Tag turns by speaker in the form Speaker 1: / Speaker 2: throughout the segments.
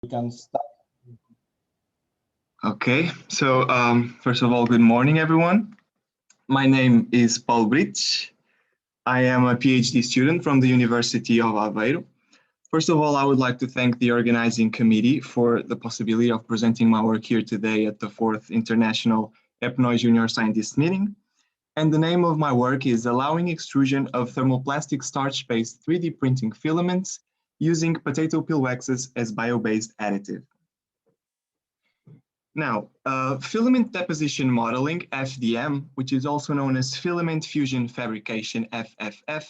Speaker 1: We can start.
Speaker 2: Okay, so first of all, good morning, everyone. My name is Paulo Brites. I am a PhD student from the University of Aveiro. First of all, I would like to thank the organizing committee for the possibility of presenting my work here today at the 4th International EPNOI Junior Scientist Meeting. And the name of my work is Allowing Extrusion of Thermoplastic Starch-based 3D Printing Filaments using potato peel waxes as bio-based additive. Now, filament deposition modeling, FDM, which is also known as filament fusion fabrication, FFF,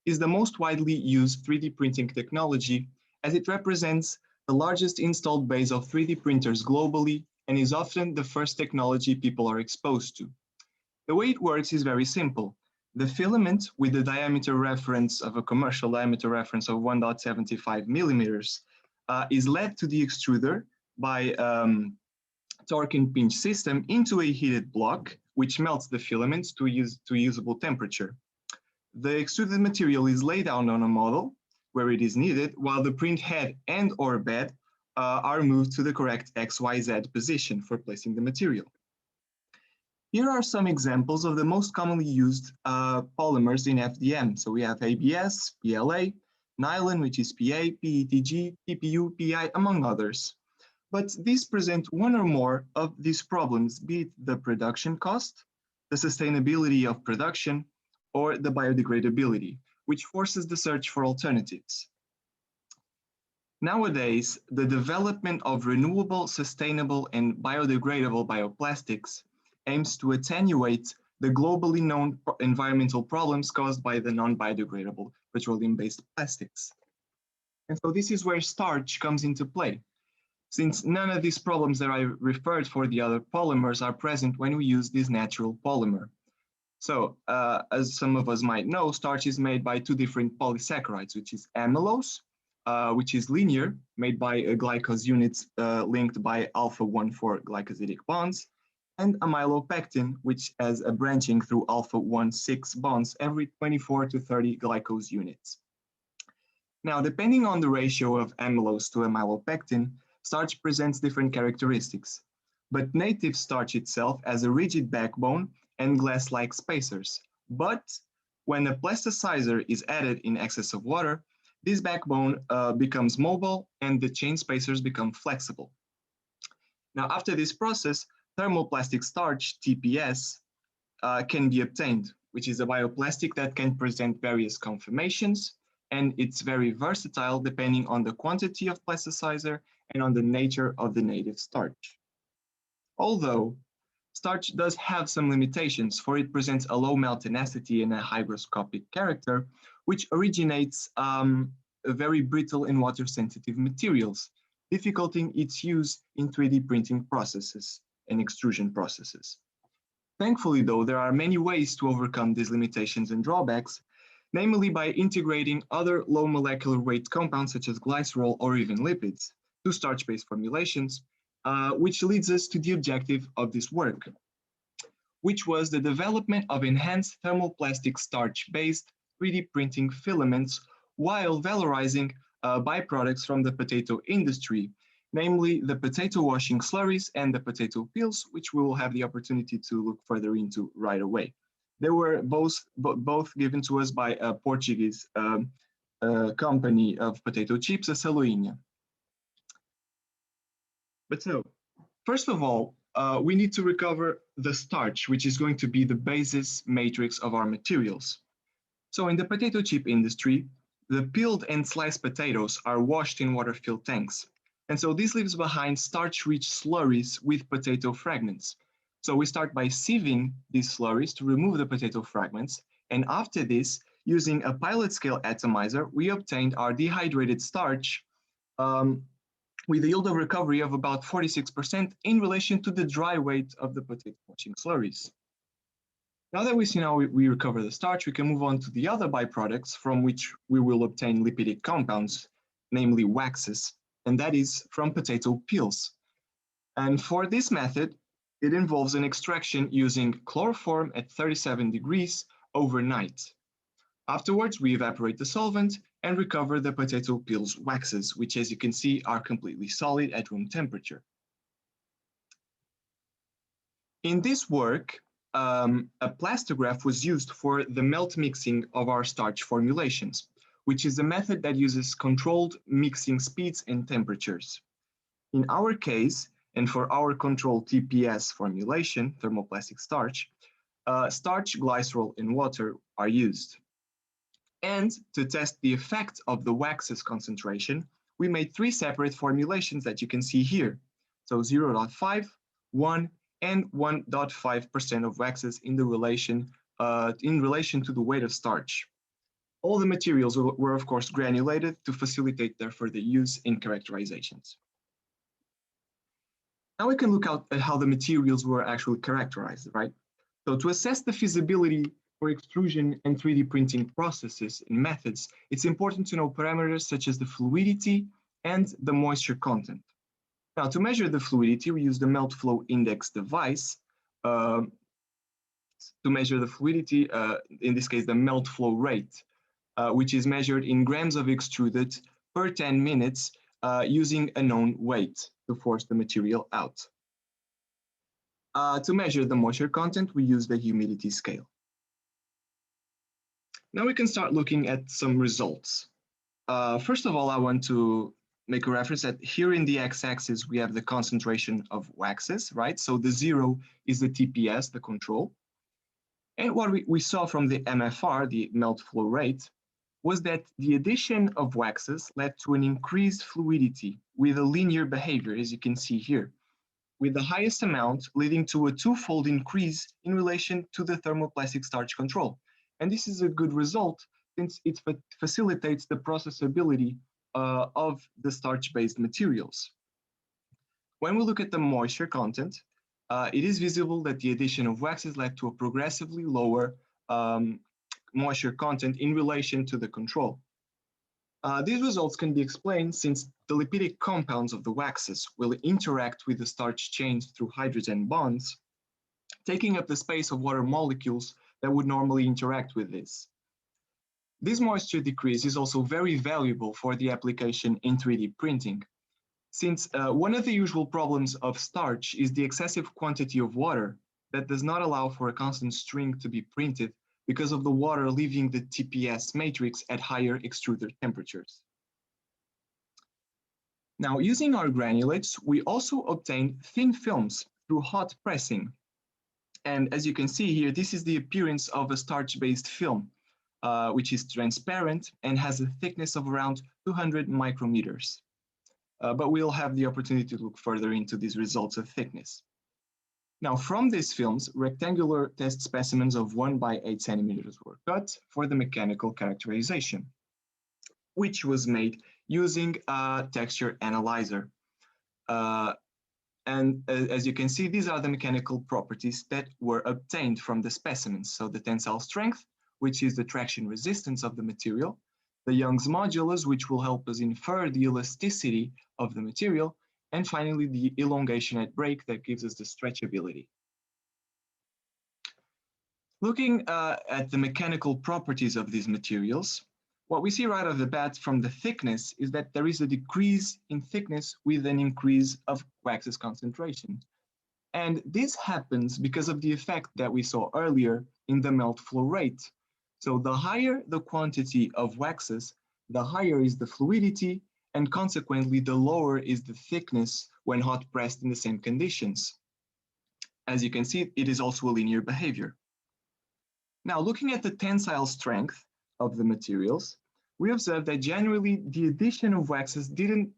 Speaker 2: is the most widely used 3D printing technology as it represents the largest installed base of 3D printers globally and is often the first technology people are exposed to. The way it works is very simple. The filament with the diameter reference of a commercial diameter reference of 1.75 millimeters is led to the extruder by torque and pinch system into a heated block, which melts the filaments to usable temperature. The extruded material is laid down on a model where it is needed, while the print head and or bed are moved to the correct XYZ position for placing the material. Here are some examples of the most commonly used polymers in FDM. So we have ABS, PLA, nylon, which is PA, PETG, TPU, PI, among others. But these present one or more of these problems, be it the production cost, the sustainability of production, or the biodegradability, which forces the search for alternatives. Nowadays, the development of renewable, sustainable, and biodegradable bioplastics aims to attenuate the globally known environmental problems caused by the non-biodegradable petroleum-based plastics. And so this is where starch comes into play, since none of these problems that I referred for the other polymers are present when we use this natural polymer. So as some of us might know, starch is made by two different polysaccharides, which is amylose, which is linear, made by glycose units linked by alpha-1,4 glycosidic bonds, and amylopectin, which has a branching through alpha-1,6 bonds every 24 to 30 glycose units. Now, depending on the ratio of amylose to amylopectin, starch presents different characteristics, but native starch itself has a rigid backbone and glass-like spacers. But when a plasticizer is added in excess of water, this backbone becomes mobile and the chain spacers become flexible. Now, after this process, thermoplastic starch, TPS, can be obtained, which is a bioplastic that can present various conformations, and it's very versatile depending on the quantity of plasticizer and on the nature of the native starch. Although starch does have some limitations, for it presents a low melt tenacity and a hygroscopic character, which originates very brittle and water-sensitive materials, dificulting its use in 3D printing processes and extrusion processes. Thankfully, though, there are many ways to overcome these limitations and drawbacks, namely by integrating other low molecular weight compounds such as glycerol or even lipids to starch-based formulations, which leads us to the objective of this work, which was the development of enhanced thermoplastic starch-based 3D printing filaments while valorizing byproducts from the potato industry, namely the potato washing slurries and the potato peels, which we will have the opportunity to look further into right away. They were both given to us by a Portuguese company of potato chips, a Saloinha. But so, first of all, we need to recover the starch, which is going to be the basis matrix of our materials. So in the potato chip industry, the peeled and sliced potatoes are washed in water-filled tanks. And so this leaves behind starch-rich slurries with potato fragments. So we start by sieving these slurries to remove the potato fragments. And after this, using a pilot scale atomizer, we obtained our dehydrated starch with a yield of recovery of about 46% in relation to the dry weight of the potato washing slurries. Now that we see how we recover the starch, we can move on to the other byproducts from which we will obtain lipidic compounds, namely waxes, and that is from potato peels. And for this method, it involves an extraction using chloroform at 37 degrees overnight. Afterwards, we evaporate the solvent and recover the potato peel's waxes, which, as you can see, are completely solid at room temperature. In this work, a plastograph was used for the melt mixing of our starch formulations, which is a method that uses controlled mixing speeds and temperatures. In our case, and for our controlled TPS formulation, thermoplastic starch, starch, glycerol, and water are used. And to test the effect of the waxes concentration, we made 3 separate formulations that you can see here. So 0.5, 1, and 1.5% of waxes in relation to the weight of starch. All the materials were of course granulated to facilitate their further use in characterizations. Now we can look at how the materials were actually characterized, right? So to assess the feasibility for extrusion and 3D printing processes and methods, it's important to know parameters such as the fluidity and the moisture content. Now, to measure the fluidity, we use the melt flow index device to measure the fluidity, in this case, the melt flow rate, which is measured in grams of extruded per 10 minutes using a known weight to force the material out. To measure the moisture content, we use the humidity scale. Now we can start looking at some results. First of all, I want to make a reference that here in the x-axis, we have the concentration of waxes, right? So the 0 is the TPS, the control. And what we saw from the MFR, the melt flow rate, was that the addition of waxes led to an increased fluidity with a linear behavior, as you can see here, with the highest amount leading to a 2-fold increase in relation to the thermoplastic starch control. And this is a good result since it facilitates the processability of the starch-based materials. When we look at the moisture content, it is visible that the addition of waxes led to a progressively lower moisture content in relation to the control. These results can be explained since the lipidic compounds of the waxes will interact with the starch chains through hydrogen bonds, taking up the space of water molecules that would normally interact with this. This moisture decrease is also very valuable for the application in 3D printing, since one of the usual problems of starch is the excessive quantity of water that does not allow for a constant string to be printed because of the water leaving the TPS matrix at higher extruder temperatures. Now, using our granulates, we also obtain thin films through hot pressing. And as you can see here, this is the appearance of a starch-based film, which is transparent and has a thickness of around 200 micrometers. But we'll have the opportunity to look further into these results of thickness. Now, from these films, rectangular test specimens of 1 by 8 centimeters were cut for the mechanical characterization, which was made using a texture analyzer. And as you can see, these are the mechanical properties that were obtained from the specimens. So the tensile strength, which is the traction resistance of the material, the Young's modulus, which will help us infer the elasticity of the material, and finally the elongation at break that gives us the stretchability. Looking at the mechanical properties of these materials, what we see right off the bat from the thickness is that there is a decrease in thickness with an increase of waxes concentration. And this happens because of the effect that we saw earlier in the melt flow rate. So the higher the quantity of waxes, the higher is the fluidity, and consequently the lower is the thickness when hot pressed in the same conditions. As you can see, it is also a linear behavior. Now, looking at the tensile strength of the materials, we observe that generally the addition of waxes didn't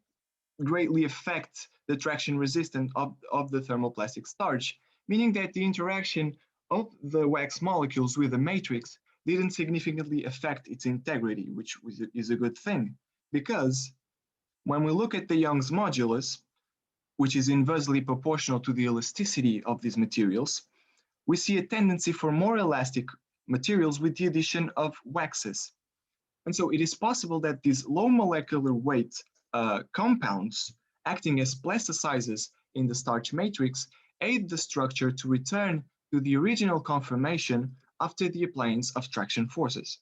Speaker 2: greatly affect the traction resistance of the thermoplastic starch, meaning that the interaction of the wax molecules with the matrix didn't significantly affect its integrity, which is a good thing, because when we look at the Young's modulus, which is inversely proportional to the elasticity of these materials, we see a tendency for more elastic materials with the addition of waxes. And so it is possible that these low molecular weight compounds acting as plasticizers in the starch matrix aid the structure to return to the original conformation after the appliance of traction forces.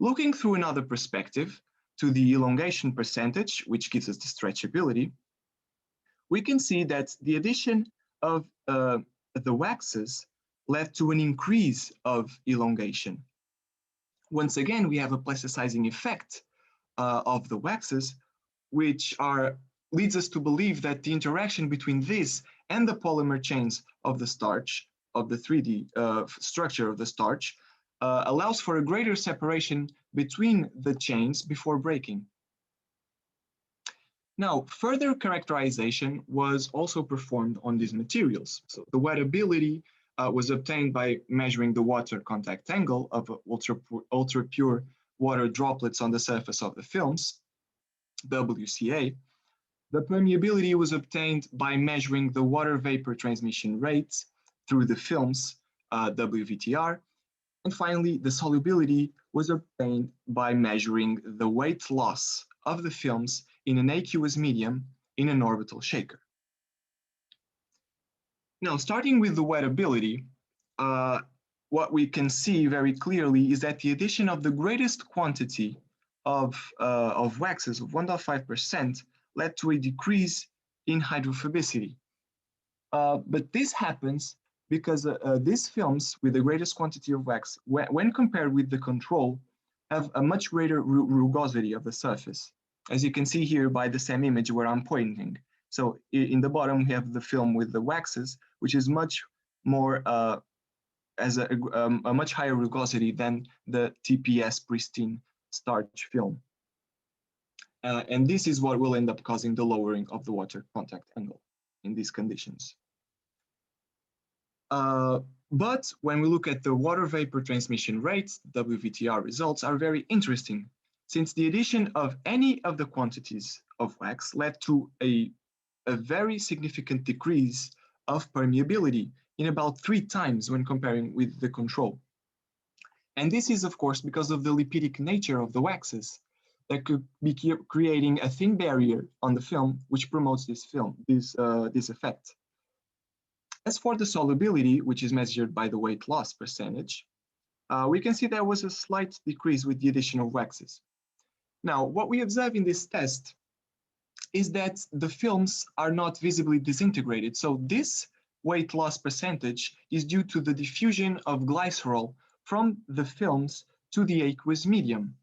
Speaker 2: Looking through another perspective to the elongation percentage, which gives us the stretchability, we can see that the addition of the waxes led to an increase of elongation. Once again, we have a plasticizing effect of the waxes, which leads us to believe that the interaction between this and the polymer chains of the starch, of the 3D structure of the starch, allows for a greater separation between the chains before breaking. Now, further characterization was also performed on these materials. So the wettability was obtained by measuring the water contact angle of ultra pure water droplets on the surface of the films, WCA. The permeability was obtained by measuring the water vapor transmission rate through the films, WVTR. And finally, the solubility was obtained by measuring the weight loss of the films in an aqueous medium in an orbital shaker. Now, starting with the wettability, what we can see very clearly is that the addition of the greatest quantity of waxes of 1.5% led to a decrease in hydrophobicity. But this happens because these films with the greatest quantity of wax, when compared with the control, have a much greater rugosity of the surface, as you can see here by the same image where I'm pointing. So in the bottom, we have the film with the waxes, which is much more, has a much higher rugosity than the TPS pristine starch film. And this is what will end up causing the lowering of the water contact angle in these conditions. But when we look at the water vapor transmission rates, WVTR results are very interesting, since the addition of any of the quantities of wax led to a very significant decrease of permeability in about 3 times when comparing with the control. And this is, of course, because of the lipidic nature of the waxes that could be creating a thin barrier on the film, which promotes this effect. As for the solubility, which is measured by the weight loss percentage, we can see there was a slight decrease with the addition of waxes. Now, what we observe in this test is that the films are not visibly disintegrated. So this weight loss percentage is due to the diffusion of glycerol from the films to the aqueous medium.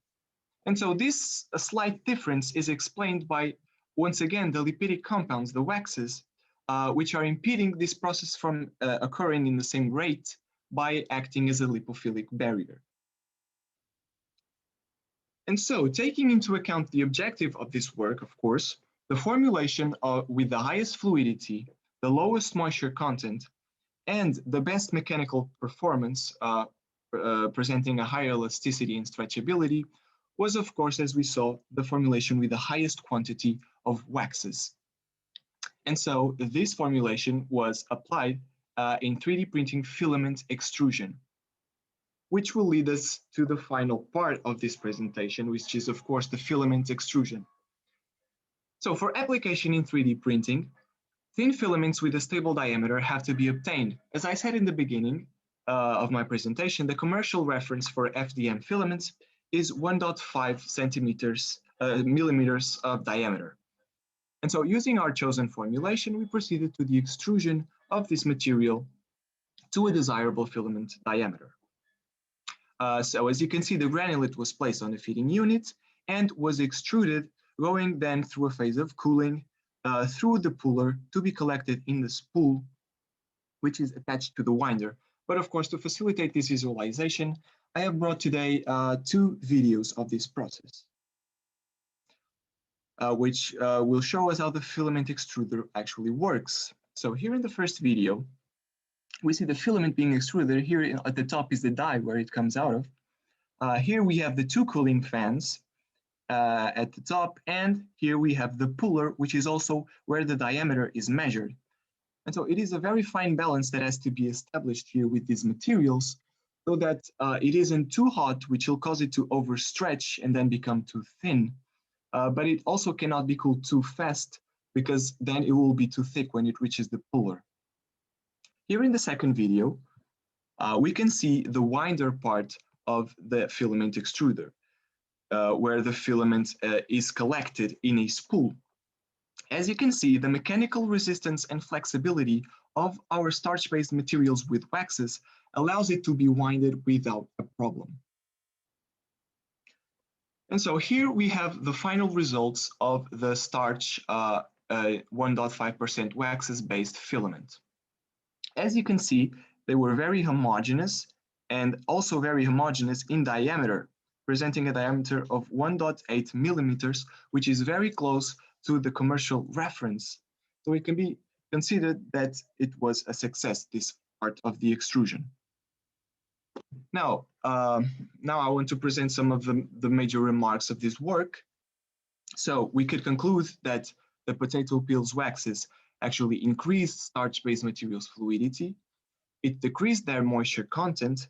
Speaker 2: And so this slight difference is explained by, once again, the lipidic compounds, the waxes, which are impeding this process from occurring in the same rate by acting as a lipophilic barrier. And so, taking into account the objective of this work, of course, the formulation with the highest fluidity, the lowest moisture content, and the best mechanical performance, presenting a higher elasticity and stretchability, was, of course, as we saw, the formulation with the highest quantity of waxes. And so this formulation was applied in 3D printing filament extrusion, which will lead us to the final part of this presentation, which is, of course, the filament extrusion. So for application in 3D printing, thin filaments with a stable diameter have to be obtained. As I said in the beginning of my presentation, the commercial reference for FDM filaments is 1.5 millimeters of diameter. And so using our chosen formulation, we proceeded to the extrusion of this material to a desirable filament diameter. So as you can see, the granulate was placed on the feeding unit and was extruded, going then through a phase of cooling through the puller to be collected in the spool, which is attached to the winder. But of course, to facilitate this visualization, I have brought today 2 videos of this process, which will show us how the filament extruder actually works. So here in the first video, we see the filament being extruded. Here at the top is the die where it comes out of. Here we have the 2 cooling fans at the top, and here we have the puller, which is also where the diameter is measured. And so it is a very fine balance that has to be established here with these materials, so that it isn't too hot, which will cause it to overstretch and then become too thin. But it also cannot be cooled too fast, because then it will be too thick when it reaches the puller. Here in the second video, we can see the winder part of the filament extruder. where the filament is collected in a spool. As you can see, the mechanical resistance and flexibility of our starch-based materials with waxes allows it to be winded without a problem. And so here we have the final results of the starch 1.5% waxes-based filament. As you can see, they were very homogeneous and also very homogeneous in diameter, presenting a diameter of 1.8 millimeters, which is very close to the commercial reference. So it can be considered that it was a success, this part of the extrusion. Now I want to present some of the major remarks of this work. So we could conclude that the potato peels waxes actually increased starch-based materials fluidity, it decreased their moisture content,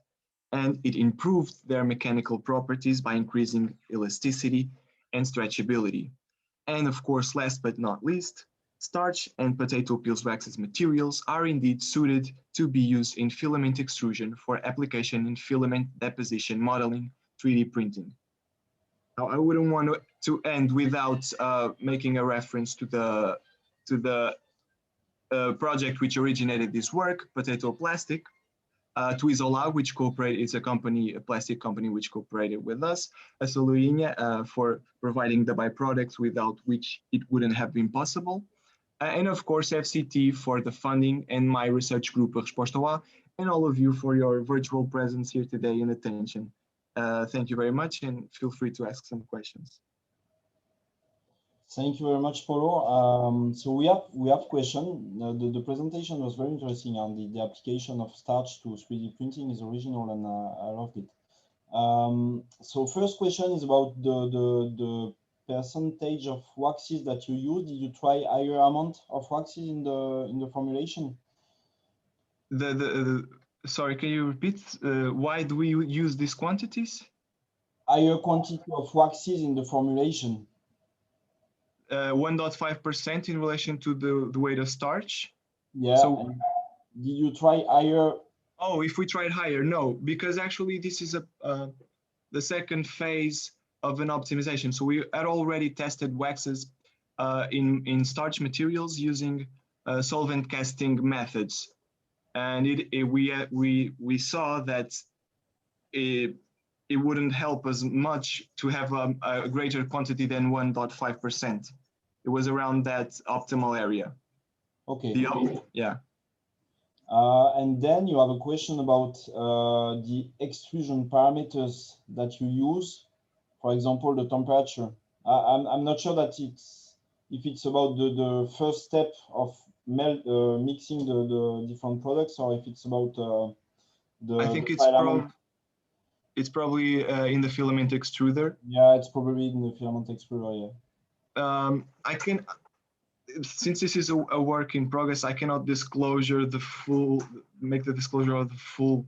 Speaker 2: and it improved their mechanical properties by increasing elasticity and stretchability. And of course, last but not least, starch and potato peels waxes materials are indeed suited to be used in filament extrusion for application in filament deposition modeling, 3D printing. Now, I wouldn't want to end without making a reference to the project which originated this work, Potato Plastic, Twizola, which is a plastic company which cooperated with us, Soluinha for providing the byproducts without which it wouldn't have been possible, and of course FCT for the funding, and my research group, Resposta A, and all of you for your virtual presence here today and attention. Thank you very much, and feel free to ask some questions.
Speaker 1: Thank you very much, Paulo. So we have question. The presentation was very interesting, and the application of starch to 3D printing is original, and I loved it. So first question is about the percentage of waxes that you use. Did you try higher amount of waxes in the formulation?
Speaker 2: Sorry, can you repeat? Why do we use these quantities?
Speaker 1: Higher quantity of waxes in the formulation.
Speaker 2: 1.5% in relation to the weight of starch.
Speaker 1: Yeah. So did you try higher?
Speaker 2: Oh, if we tried higher, no, because actually this is the second phase of an optimization. So we had already tested waxes in starch materials using solvent casting methods, and we saw that it wouldn't help us much to have a greater quantity than 1.5%. It was around that optimal area.
Speaker 1: Okay.
Speaker 2: Yeah.
Speaker 1: And then you have a question about the extrusion parameters that you use. For example, the temperature. I'm not sure that if it's about the first step of mixing the different products, or if it's about
Speaker 2: I think it's probably in the filament extruder.
Speaker 1: Yeah, it's probably in the filament extruder. Yeah.
Speaker 2: Since this is a work in progress, I cannot make the disclosure of the full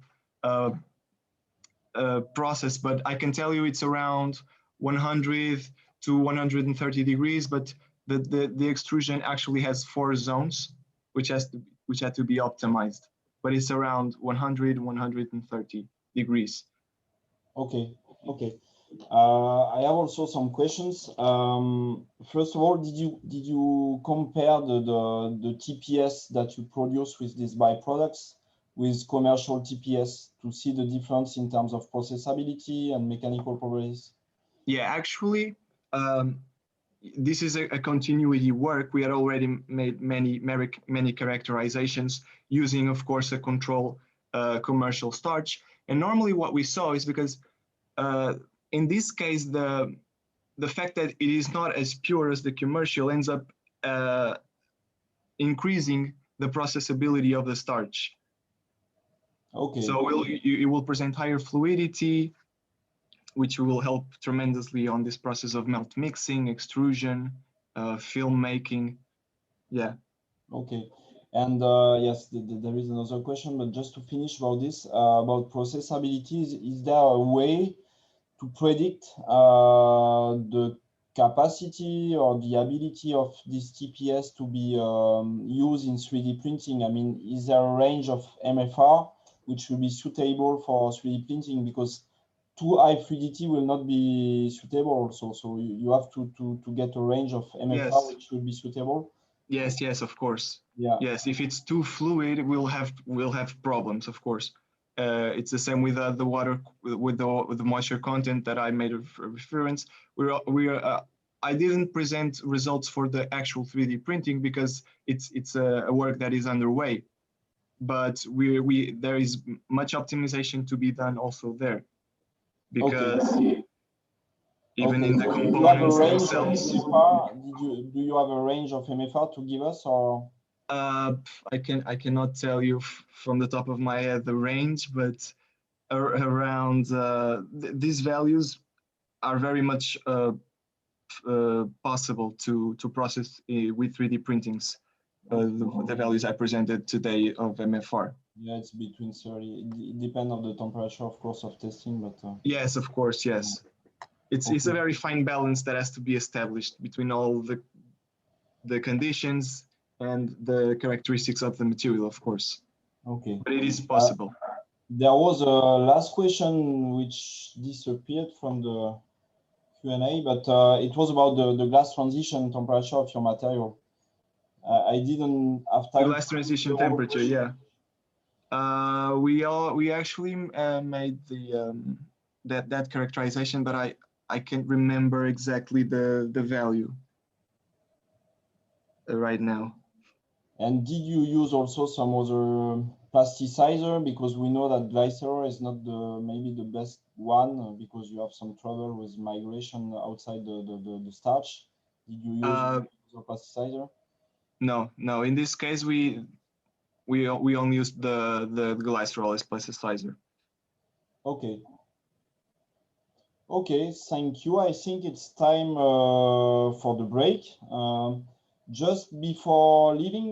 Speaker 2: process, but I can tell you it's around 100 to 130 degrees, but the extrusion actually has 4 zones, which had to be optimized, but it's around 100, 130 degrees.
Speaker 1: Okay. I have also some questions. First of all, did you compare the TPS that you produce with these byproducts with commercial TPS to see the difference in terms of processability and mechanical properties?
Speaker 2: Yeah, actually, this is a continuity work. We had already made many characterizations using, of course, a control commercial starch. And normally what we saw is because in this case, the fact that it is not as pure as the commercial ends up increasing the processability of the starch.
Speaker 1: Okay.
Speaker 2: So it will present higher fluidity, which will help tremendously on this process of melt mixing, extrusion, film making. Yeah.
Speaker 1: Okay. And yes, there is another question, but just to finish about this, about processability, is there a way to predict the capacity or the ability of this TPS to be used in 3D printing? I mean, is there a range of MFR which will be suitable for 3D printing? Because too high fluidity will not be suitable also. So you have to get a range of MFR
Speaker 2: Yes.
Speaker 1: which should be suitable.
Speaker 2: Yes, yes, of course.
Speaker 1: Yeah.
Speaker 2: Yes, if it's too fluid, we'll have problems, of course. It's the same with the water, with the moisture content that I made a reference. I didn't present results for the actual 3D printing because it's a work that is underway, but there is much optimization to be done also there, because even in the components themselves.
Speaker 1: Do you have a range of MFR to give us, or?
Speaker 2: I cannot tell you from the top of my head the range, but around these values are very much possible to process with 3D printings. The values I presented today of MFR.
Speaker 1: Yeah, it's between 30. It depends on the temperature, of course, of testing, but.
Speaker 2: Yes, of course, yes. It's a very fine balance that has to be established between all the conditions and the characteristics of the material, of course.
Speaker 1: Okay.
Speaker 2: But it is possible.
Speaker 1: There was a last question which disappeared from the Q&A, but it was about the glass transition temperature of your material. I didn't have time.
Speaker 2: The glass transition temperature, yeah. We actually made the that characterization, but I can't remember exactly the value right now.
Speaker 1: And did you use also some other plasticizer? Because we know that glycerol is not maybe the best one, because you have some trouble with migration outside the starch. Did you use other plasticizer?
Speaker 2: No. In this case, we only used the glycerol as plasticizer.
Speaker 1: Okay. Okay, thank you. I think it's time for the break. Just before leaving,